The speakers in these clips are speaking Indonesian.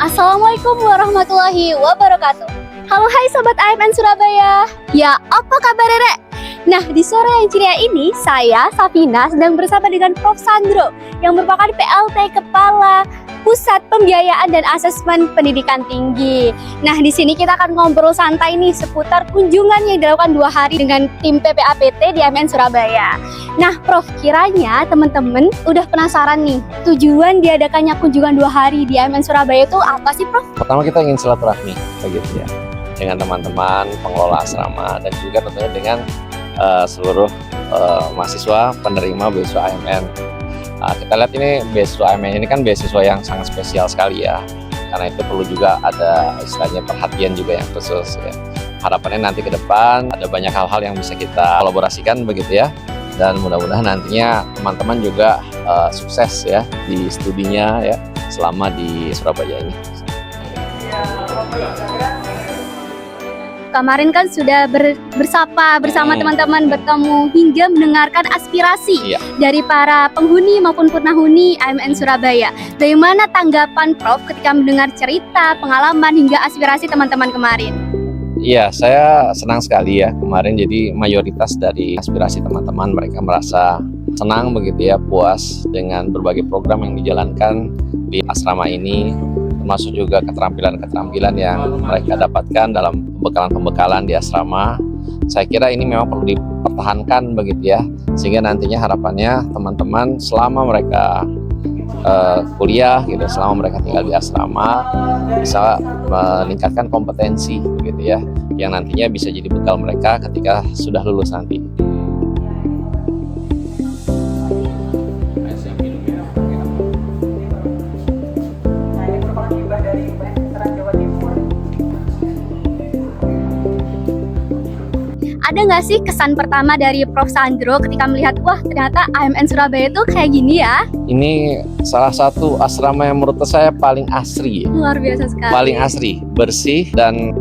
Assalamualaikum warahmatullahi wabarakatuh. Halo hai Sobat AMN Surabaya. Ya, apa kabar Rek? Nah, di sore yang ceria ini, saya, Safina, sedang bersama dengan Prof. Sandro yang merupakan PLT Kepala Pusat Pembiayaan dan Asesmen Pendidikan Tinggi. Nah, di sini kita akan ngobrol santai nih seputar kunjungan yang dilakukan 2 hari dengan tim PPAPT di AMN Surabaya. Nah, Prof, kiranya teman-teman udah penasaran nih, tujuan diadakannya kunjungan 2 hari di AMN Surabaya itu apa sih, Prof? Pertama kita ingin silaturahmi, begitu ya, dengan teman-teman pengelola asrama dan juga tentunya dengan seluruh mahasiswa penerima beasiswa AMN. Kita lihat ini beasiswa AMN ini kan beasiswa yang sangat spesial sekali ya, karena itu perlu juga ada istilahnya perhatian juga yang khusus ya. Harapannya nanti ke depan ada banyak hal-hal yang bisa kita kolaborasikan begitu ya, dan mudah-mudahan nantinya teman-teman juga sukses ya di studinya ya selama di Surabaya ini. Kemarin kan sudah bersapa bersama teman-teman, bertemu hingga mendengarkan aspirasi dari para penghuni maupun purnahuni AMN Surabaya. Bagaimana tanggapan Prof ketika mendengar cerita, pengalaman hingga aspirasi teman-teman kemarin? Iya, saya senang sekali ya kemarin, jadi mayoritas dari aspirasi teman-teman mereka merasa senang begitu ya, puas dengan berbagai program yang dijalankan di asrama ini, termasuk juga keterampilan-keterampilan yang mereka dapatkan dalam pembekalan-pembekalan di asrama. Saya kira ini memang perlu dipertahankan begitu ya, sehingga nantinya harapannya teman-teman selama mereka kuliah gitu, selama mereka tinggal di asrama bisa meningkatkan kompetensi begitu ya, yang nantinya bisa jadi bekal mereka ketika sudah lulus nanti. Ada nggak sih kesan pertama dari Prof. Sandro ketika melihat, wah ternyata AMN Surabaya itu kayak gini ya? Ini salah satu asrama yang menurut saya paling asri ya. Luar biasa sekali. Paling asri, bersih, dan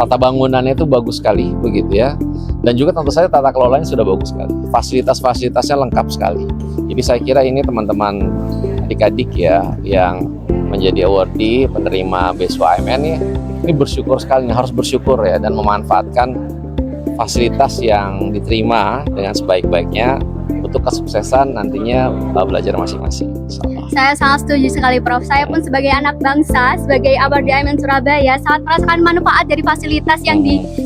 tata bangunannya itu bagus sekali begitu ya. Dan juga tentu saja tata kelolanya sudah bagus sekali. Fasilitas-fasilitasnya lengkap sekali. Jadi saya kira ini teman-teman adik-adik ya yang menjadi awardee penerima beasiswa AMN ini bersyukur sekali, harus bersyukur ya, dan memanfaatkan fasilitas yang diterima dengan sebaik-baiknya untuk kesuksesan nantinya belajar masing-masing. Saya sangat setuju sekali Prof. Saya pun sebagai anak bangsa, sebagai awardee AMN Surabaya sangat merasakan manfaat dari fasilitas yang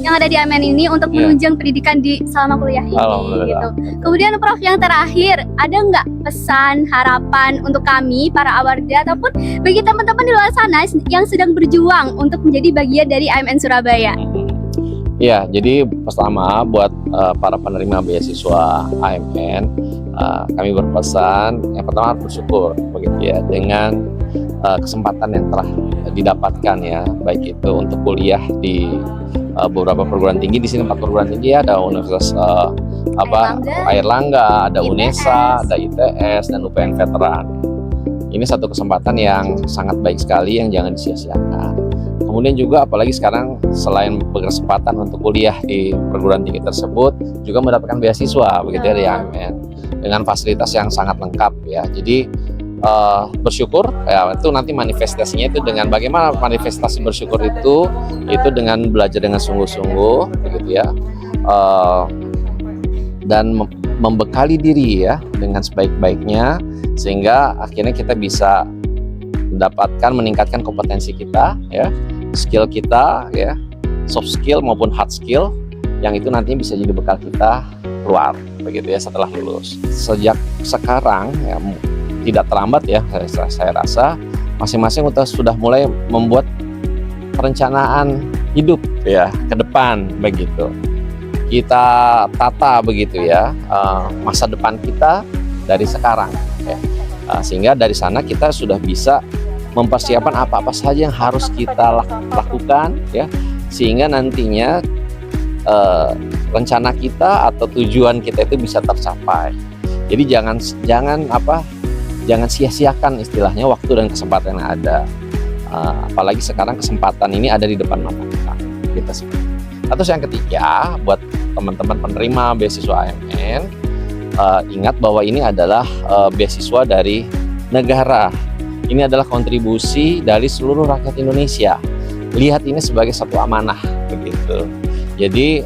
ada di AMN ini untuk menunjang pendidikan di selama kuliah ini. Gitu. Kemudian Prof, yang terakhir, ada nggak pesan, harapan untuk kami para awardee ataupun bagi teman-teman di luar sana yang sedang berjuang untuk menjadi bagian dari AMN Surabaya? Ya, jadi pertama buat para penerima beasiswa AMN, kami berpesan yang pertama harus bersyukur begitu ya dengan kesempatan yang telah didapatkan ya, baik itu untuk kuliah di beberapa perguruan tinggi. Di sini 4 perguruan tinggi ya, ada Universitas Airlangga, ada UNESA, ada ITS, dan UPN Veteran. Ini satu kesempatan yang sangat baik sekali yang jangan disia-siakan. Kemudian juga apalagi sekarang selain berkesempatan untuk kuliah di perguruan tinggi tersebut, juga mendapatkan beasiswa begitu ya di AMN dengan fasilitas yang sangat lengkap ya. Jadi bersyukur ya, itu nanti manifestasinya itu dengan bagaimana manifestasi bersyukur itu dengan belajar dengan sungguh-sungguh begitu ya, dan membekali diri ya dengan sebaik-baiknya, sehingga akhirnya kita bisa meningkatkan kompetensi kita ya, skill kita ya, soft skill maupun hard skill, yang itu nantinya bisa jadi bekal kita keluar begitu ya setelah lulus. Sejak sekarang ya tidak terlambat ya, saya rasa masing-masing sudah mulai membuat perencanaan hidup ya ke depan begitu. Kita tata begitu ya masa depan kita dari sekarang ya, sehingga dari sana kita sudah bisa mempersiapkan apa-apa saja yang harus kita lakukan ya, sehingga nantinya rencana kita atau tujuan kita itu bisa tercapai. Jadi jangan sia-siakan istilahnya waktu dan kesempatan yang ada, apalagi sekarang kesempatan ini ada di depan mata kita sih. Terus yang ketiga, buat teman-teman penerima beasiswa AMN, ingat bahwa ini adalah beasiswa dari negara. Ini adalah kontribusi dari seluruh rakyat Indonesia. Lihat ini sebagai satu amanah, begitu. Jadi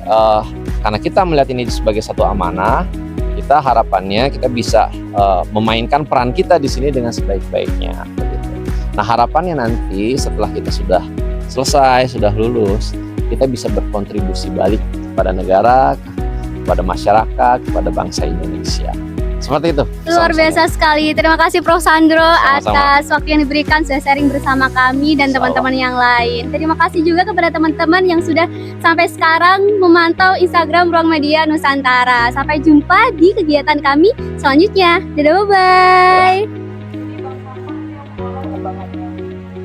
karena kita melihat ini sebagai satu amanah, kita harapannya kita bisa memainkan peran kita di sini dengan sebaik-baiknya. Begitu. Nah harapannya nanti setelah kita sudah selesai, sudah lulus, kita bisa berkontribusi balik kepada negara, kepada masyarakat, kepada bangsa Indonesia. Seperti itu. Luar biasa sekali. Terima kasih Prof. Sandro Sama-sama. atas waktu yang diberikan sudah sharing bersama kami dan teman-teman yang lain. Terima kasih juga kepada teman-teman yang sudah sampai sekarang memantau Instagram Ruang Media Nusantara. Sampai jumpa di kegiatan kami selanjutnya. Dadah, bye-bye.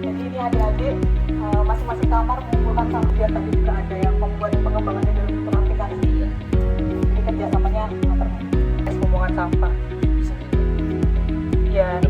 Jadi ini adik-adik masing-masing kamar mengumpulkan sampah, biar tadi juga ada yang membuat pengembangannya dalam bentuk aplikasi. Ini kerjasamanya antar omongan sampah. Ya.